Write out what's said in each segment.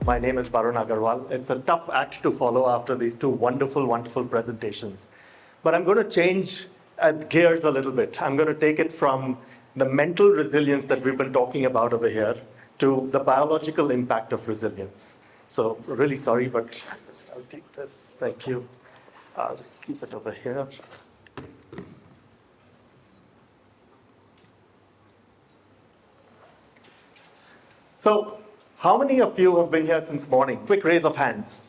My name is Barun Aggarwal. It's a tough act to follow after these two wonderful, wonderful presentations. But I'm going to change gears a little bit. I'm going to take it from the mental resilience that we've been talking about over here to the biological impact of resilience. So really sorry, but I'll take this. Thank you. I'll just keep it over here. So how many of you have been here since morning? Quick raise of hands.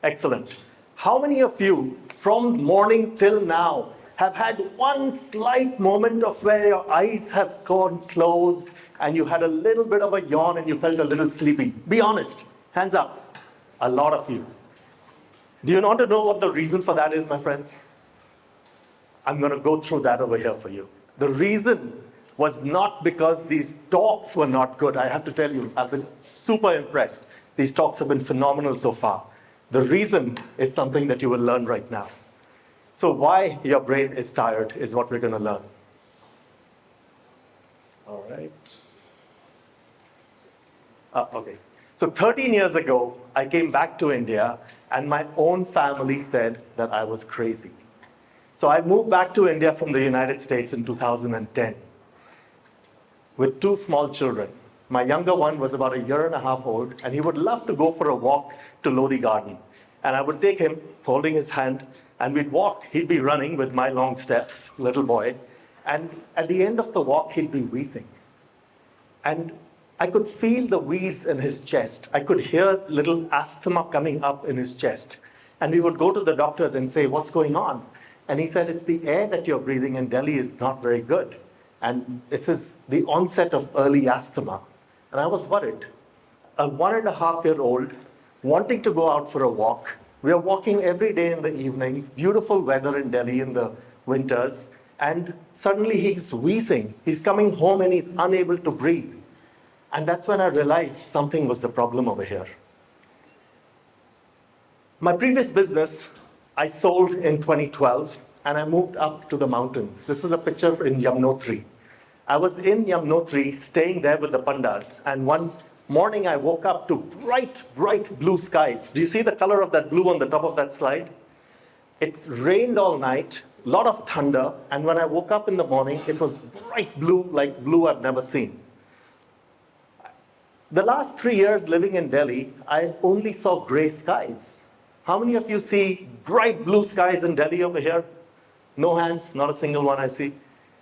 Excellent. How many of you from morning till now have had one slight moment of where your eyes have gone closed and you had a little bit of a yawn and you felt a little sleepy? Be honest. Hands up. A lot of you. Do you want to know what the reason for that is, my friends? I'm going to go through that over here for you. The reason was not because these talks were not good. I have to tell you, I've been super impressed. These talks have been phenomenal so far. The reason is something that you will learn right now. So why your brain is tired is what we're going to learn. All right. Okay. So 13 years ago, I came back to India, and my own family said that I was crazy. So I moved back to India from the United States in 2010. With two small children. My younger one was about 1.5 years old, and he would love to go for a walk to Lodi Garden. And I would take him, holding his hand, and we'd walk. He'd be running with my long steps, little boy. And at the end of the walk, he'd be wheezing. And I could feel the wheeze in his chest. I could hear little asthma coming up in his chest. And we would go to the doctors and say, what's going on? And he said, it's the air that you're breathing in Delhi is not very good. And this is the onset of early asthma. And I was worried. A 1.5-year-old wanting to go out for a walk. We are walking every day in the evenings, beautiful weather in Delhi in the winters, and suddenly he's wheezing. He's coming home and he's unable to breathe. And that's when I realized something was the problem over here. My previous business, I sold in 2012. And I moved up to the mountains. This is a picture in Yamunotri. I was in Yamunotri, staying there with the pandas, and one morning I woke up to bright, bright blue skies. Do you see the color of that blue on the top of that slide? It's rained all night, a lot of thunder, and when I woke up in the morning, it was bright blue, like blue I've never seen. The last 3 years living in Delhi, I only saw gray skies. How many of you see bright blue skies in Delhi over here? No hands, not a single one I see.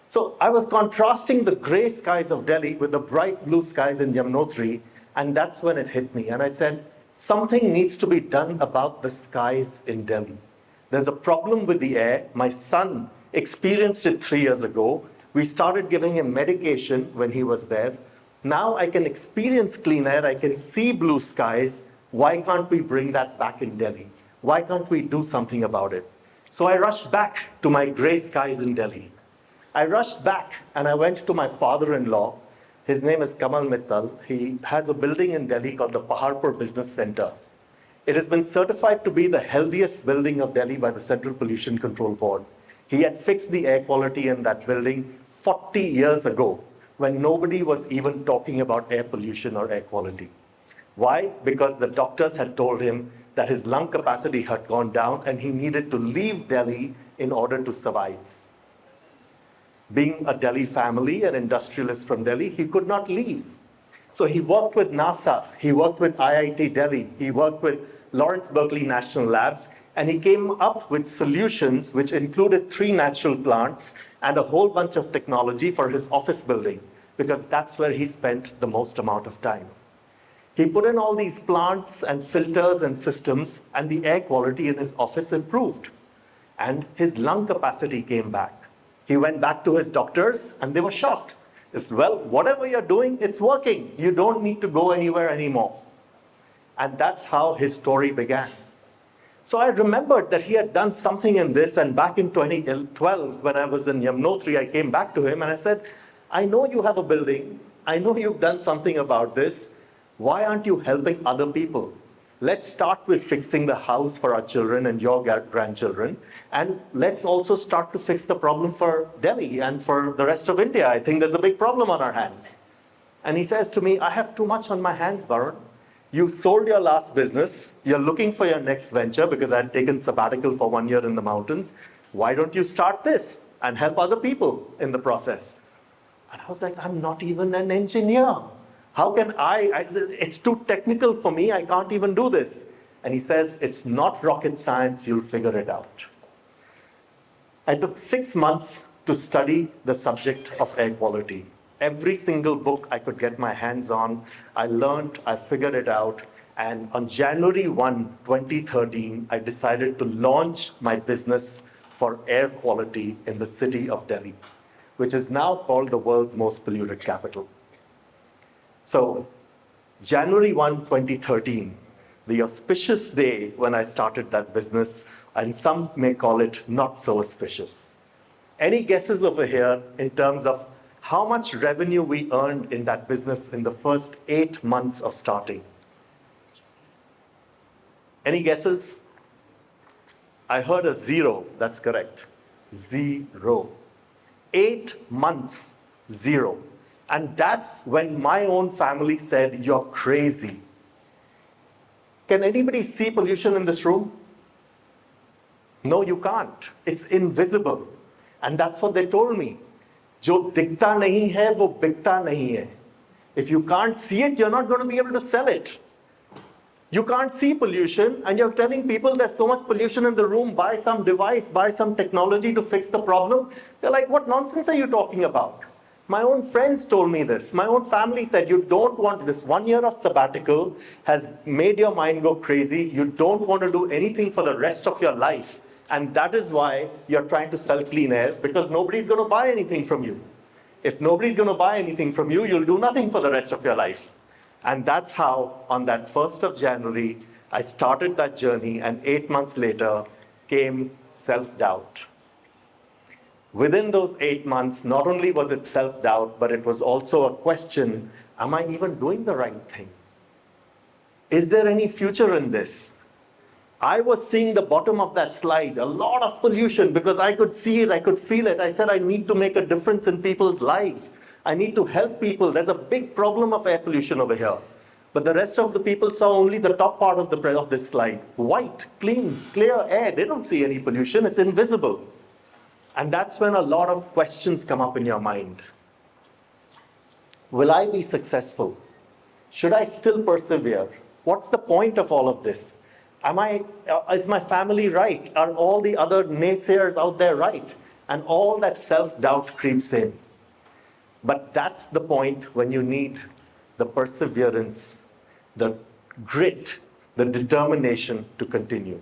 So I was contrasting the gray skies of Delhi with the bright blue skies in Yamunotri, and that's when it hit me. And I said, something needs to be done about the skies in Delhi. There's a problem with the air. My son experienced it 3 years ago. We started giving him medication when he was there. Now I can experience clean air. I can see blue skies. Why can't we bring that back in Delhi? Why can't we do something about it? So I rushed back to my gray skies in Delhi. I rushed back and I went to my father-in-law. His name is Kamal Mittal. He has a building in Delhi called the Paharpur Business Center. It has been certified to be the healthiest building of Delhi by the Central Pollution Control Board. He had fixed the air quality in that building 40 years ago when nobody was even talking about air pollution or air quality. Why? Because the doctors had told him that his lung capacity had gone down and he needed to leave Delhi in order to survive. Being a Delhi family, an industrialist from Delhi, he could not leave. So he worked with NASA, he worked with IIT Delhi, he worked with Lawrence Berkeley National Labs, and he came up with solutions which included 3 natural plants and a whole bunch of technology for his office building, because that's where he spent the most amount of time. He put in all these plants and filters and systems, and the air quality in his office improved. And his lung capacity came back. He went back to his doctors, and they were shocked. It's, well, whatever you're doing, it's working. You don't need to go anywhere anymore. And that's how his story began. So I remembered that he had done something in this, and back in 2012, when I was in Yamunotri, I came back to him and I said, I know you have a building. I know you've done something about this. Why aren't you helping other people? Let's start with fixing the house for our children and your grandchildren. And let's also start to fix the problem for Delhi and for the rest of India. I think there's a big problem on our hands. And he says to me, I have too much on my hands, Barun. You sold your last business. You're looking for your next venture because I'd taken sabbatical for 1 year in the mountains. Why don't you start this and help other people in the process? And I was like, I'm not even an engineer. How can it's too technical for me. I can't even do this. And he says, it's not rocket science. You'll figure it out. I took 6 months to study the subject of air quality. Every single book I could get my hands on, I learned, I figured it out. And on January 1, 2013, I decided to launch my business for air quality in the city of Delhi, which is now called the world's most polluted capital. So, January 1, 2013, the auspicious day when I started that business, and some may call it not so auspicious. Any guesses over here in terms of how much revenue we earned in that business in the first 8 months of starting? Any guesses? I heard a zero. That's correct. Zero. 8 months, zero. And that's when my own family said, you're crazy. Can anybody see pollution in this room? No, you can't. It's invisible. And that's what they told me. जो दिखता नहीं है वो बिकता नहीं है. If you can't see it, you're not going to be able to sell it. You can't see pollution, and you're telling people there's so much pollution in the room, buy some device, buy some technology to fix the problem. They're like, what nonsense are you talking about? My own friends told me this. My own family said, you don't want this 1 year of sabbatical has made your mind go crazy. You don't want to do anything for the rest of your life. And that is why you're trying to sell clean air, because nobody's going to buy anything from you. If nobody's going to buy anything from you, you'll do nothing for the rest of your life. And that's how, on that 1st of January, I started that journey, and 8 months later came self-doubt. Within those 8 months, not only was it self-doubt, but it was also a question, am I even doing the right thing? Is there any future in this? I was seeing the bottom of that slide, a lot of pollution, because I could see it, I could feel it. I said, I need to make a difference in people's lives. I need to help people. There's a big problem of air pollution over here. But the rest of the people saw only the top part of this slide. White, clean, clear air. They don't see any pollution. It's invisible. And that's when a lot of questions come up in your mind. Will I be successful? Should I still persevere? What's the point of all of this? Is my family right? Are all the other naysayers out there right? And all that self-doubt creeps in. But that's the point when you need the perseverance, the grit, the determination to continue.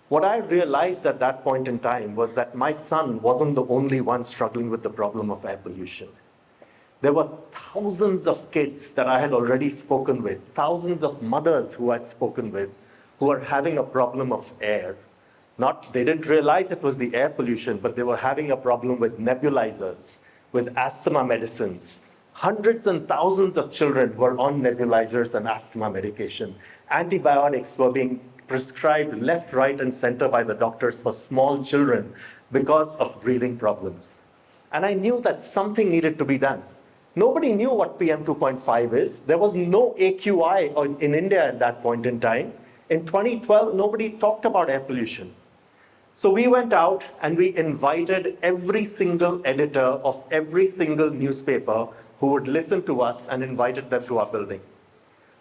What I realized at that point in time was that my son wasn't the only one struggling with the problem of air pollution. There were thousands of kids that I had already spoken with, thousands of mothers who I'd spoken with, who are having a problem of air. They didn't realize it was the air pollution, but they were having a problem with nebulizers, with asthma medicines. Hundreds and thousands of children were on nebulizers and asthma medication. Antibiotics were being prescribed left, right, and center by the doctors for small children because of breathing problems. And I knew that something needed to be done. Nobody knew what PM 2.5 is. There was no AQI in India at that point in time. In 2012, nobody talked about air pollution. So we went out and we invited every single editor of every single newspaper who would listen to us and invited them to our building.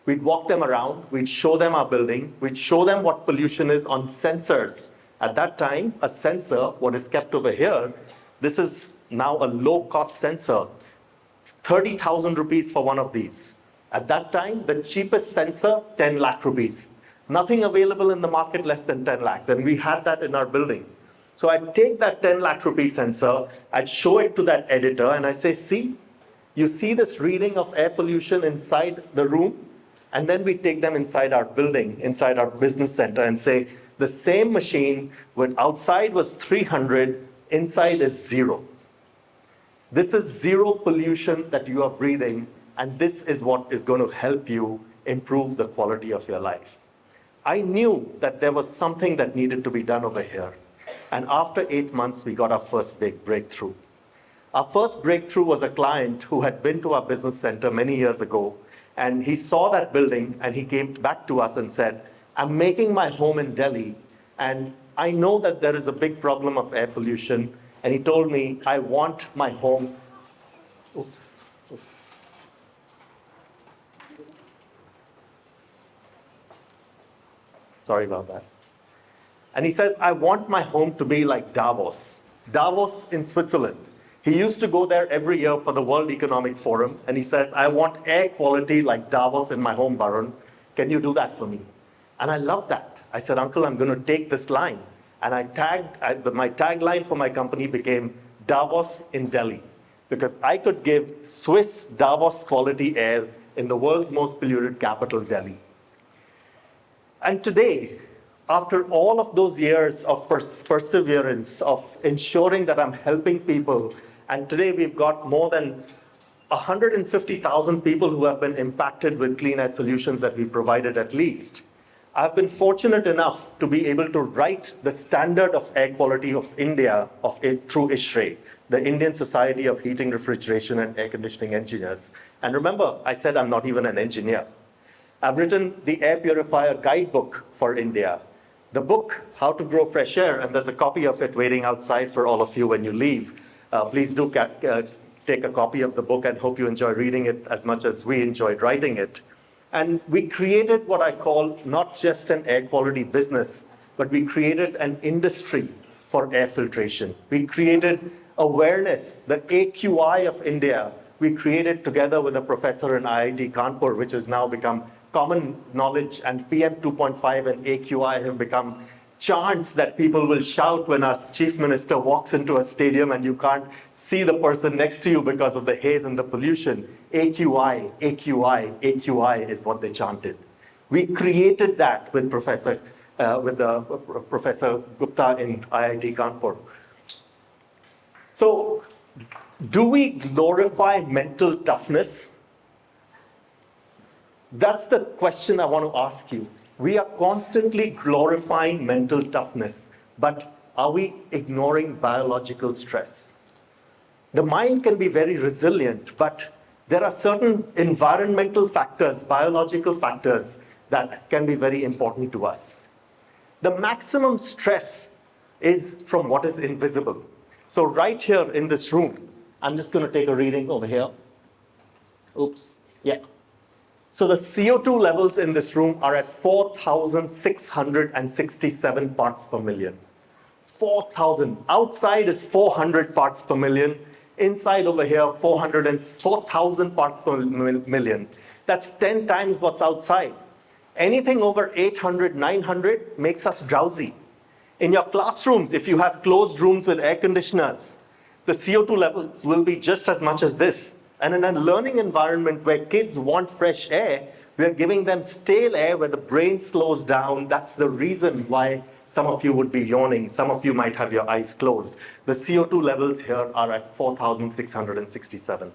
We'd walk them around, we'd show them our building, we'd show them what pollution is on sensors. At that time, a sensor, what is kept over here, this is now a low-cost sensor, 30,000 rupees for one of these. At that time, the cheapest sensor, 10 lakh rupees. Nothing available in the market less than 10 lakhs, and we had that in our building. So I'd take that 10 lakh rupee sensor, I'd show it to that editor, and I say, see, you see this reading of air pollution inside the room? And then we take them inside our building, inside our business center, and say, the same machine, when outside was 300, inside is 0. This is 0 pollution that you are breathing, and this is what is going to help you improve the quality of your life. I knew that there was something that needed to be done over here. And after 8 months, we got our first big breakthrough. Our first breakthrough was a client who had been to our business center many years ago, And he saw that building and he came back to us and said, I'm making my home in Delhi, and I know that there is a big problem of air pollution. And he told me, I want my home. Oops. Sorry about that. And he says, I want my home to be like Davos. Davos in Switzerland. He used to go there every year for the World Economic Forum. And he says, I want air quality like Davos in my home, Barun. Can you do that for me? And I love that. I said, Uncle, I'm going to take this line. And my tagline for my company became Davos in Delhi. Because I could give Swiss Davos quality air in the world's most polluted capital, Delhi. And today, after all of those years of perseverance, of ensuring that I'm helping people, and today we've got more than 150,000 people who have been impacted with clean air solutions that we've provided at least. I've been fortunate enough to be able to write the standard of air quality of India through ISHRE, the Indian Society of Heating, Refrigeration, and Air Conditioning Engineers. And remember, I said I'm not even an engineer. I've written the Air Purifier Guidebook for India. The book, How to Grow Fresh Air, and there's a copy of it waiting outside for all of you when you leave. Please do take a copy of the book and hope you enjoy reading it as much as we enjoyed writing it. And we created what I call not just an air quality business, but we created an industry for air filtration. We created awareness, the AQI of India. We created together with a professor in IIT Kanpur, which has now become common knowledge, and PM 2.5 and AQI have become chants that people will shout when our chief minister walks into a stadium and you can't see the person next to you because of the haze and the pollution. AQI, AQI, AQI is what they chanted. We created that with Professor Gupta in IIT Kanpur. So, do we glorify mental toughness? That's the question I want to ask you. We are constantly glorifying mental toughness, but are we ignoring biological stress? The mind can be very resilient, but there are certain environmental factors, biological factors that can be very important to us. The maximum stress is from what is invisible. So right here in this room, I'm just going to take a reading over here. Oops, yeah. So the CO2 levels in this room are at 4,667 parts per million. 4,000. Outside is 400 parts per million. Inside over here, 4,000 parts per million. That's 10 times what's outside. Anything over 800, 900 makes us drowsy. In your classrooms, if you have closed rooms with air conditioners, the CO2 levels will be just as much as this. And in a learning environment where kids want fresh air, we are giving them stale air where the brain slows down. That's the reason why some of you would be yawning. Some of you might have your eyes closed. The CO2 levels here are at 4,667.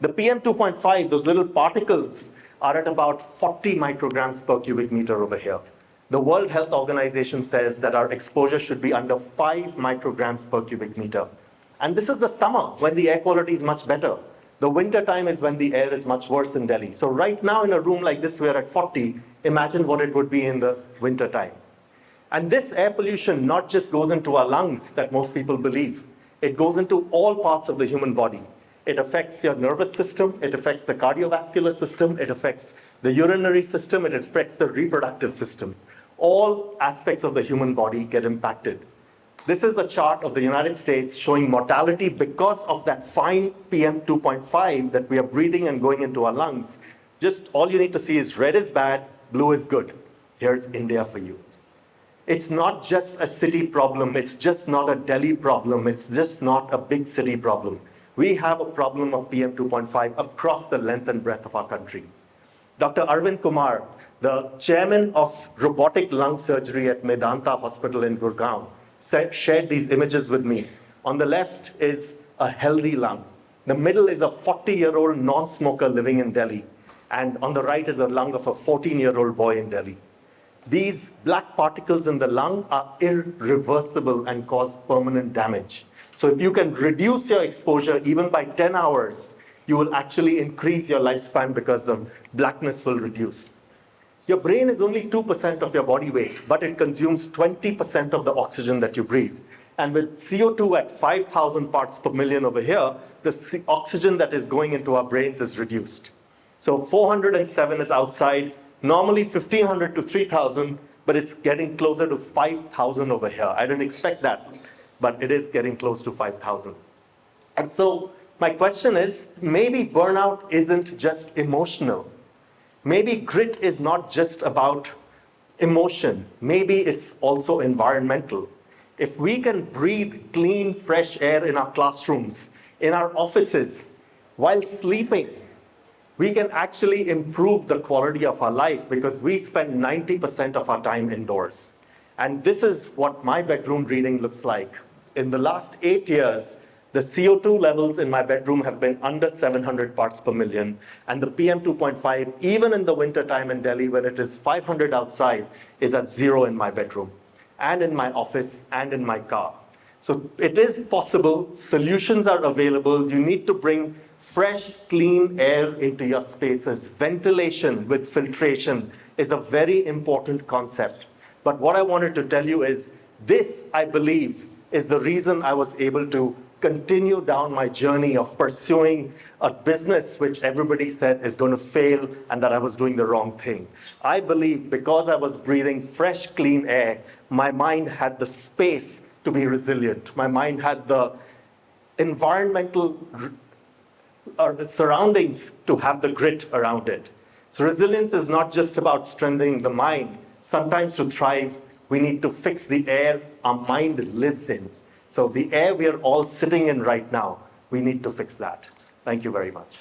The PM 2.5, those little particles, are at about 40 micrograms per cubic meter over here. The World Health Organization says that our exposure should be under 5 micrograms per cubic meter. And this is the summer when the air quality is much better. The winter time is when the air is much worse in Delhi. So right now in a room like this, we're at 40. Imagine what it would be in the winter time. And this air pollution not just goes into our lungs that most people believe. It goes into all parts of the human body. It affects your nervous system. It affects the cardiovascular system. It affects the urinary system. It affects the reproductive system. All aspects of the human body get impacted. This is a chart of the United States showing mortality because of that fine PM 2.5 that we are breathing and going into our lungs. Just all you need to see is red is bad, blue is good. Here's India for you. It's not just a city problem. It's just not a Delhi problem. It's just not a big city problem. We have a problem of PM 2.5 across the length and breadth of our country. Dr. Arvind Kumar, the chairman of robotic lung surgery at Medanta Hospital in Gurgaon, shared these images with me. On the left is a healthy lung. The middle is a 40-year-old non-smoker living in Delhi. And on the right is a lung of a 14-year-old boy in Delhi. These black particles in the lung are irreversible and cause permanent damage. So if you can reduce your exposure even by 10 hours, you will actually increase your lifespan because the blackness will reduce. Your brain is only 2% of your body weight, but it consumes 20% of the oxygen that you breathe. And with CO2 at 5,000 parts per million over here, the oxygen that is going into our brains is reduced. So 407 is outside, normally 1,500 to 3,000, but it's getting closer to 5,000 over here. I didn't expect that, but it is getting close to 5,000. And so my question is, maybe burnout isn't just emotional. Maybe grit is not just about emotion. Maybe it's also environmental. If we can breathe clean, fresh air in our classrooms, in our offices, while sleeping, we can actually improve the quality of our life because we spend 90% of our time indoors. And this is what my bedroom breathing looks like. In the last 8 years, the CO2 levels in my bedroom have been under 700 parts per million, and the PM 2.5, even in the winter time in Delhi when it is 500 outside, is at 0 in my bedroom, and in my office, and in my car. So it is possible, solutions are available, you need to bring fresh, clean air into your spaces. Ventilation with filtration is a very important concept. But what I wanted to tell you is, this, I believe, is the reason I was able to continue down my journey of pursuing a business which everybody said is going to fail and that I was doing the wrong thing. I believe because I was breathing fresh, clean air, my mind had the space to be resilient. My mind had the environmental or the surroundings to have the grit around it. So resilience is not just about strengthening the mind. Sometimes to thrive, we need to fix the air our mind lives in. So the air we are all sitting in right now, we need to fix that. Thank you very much.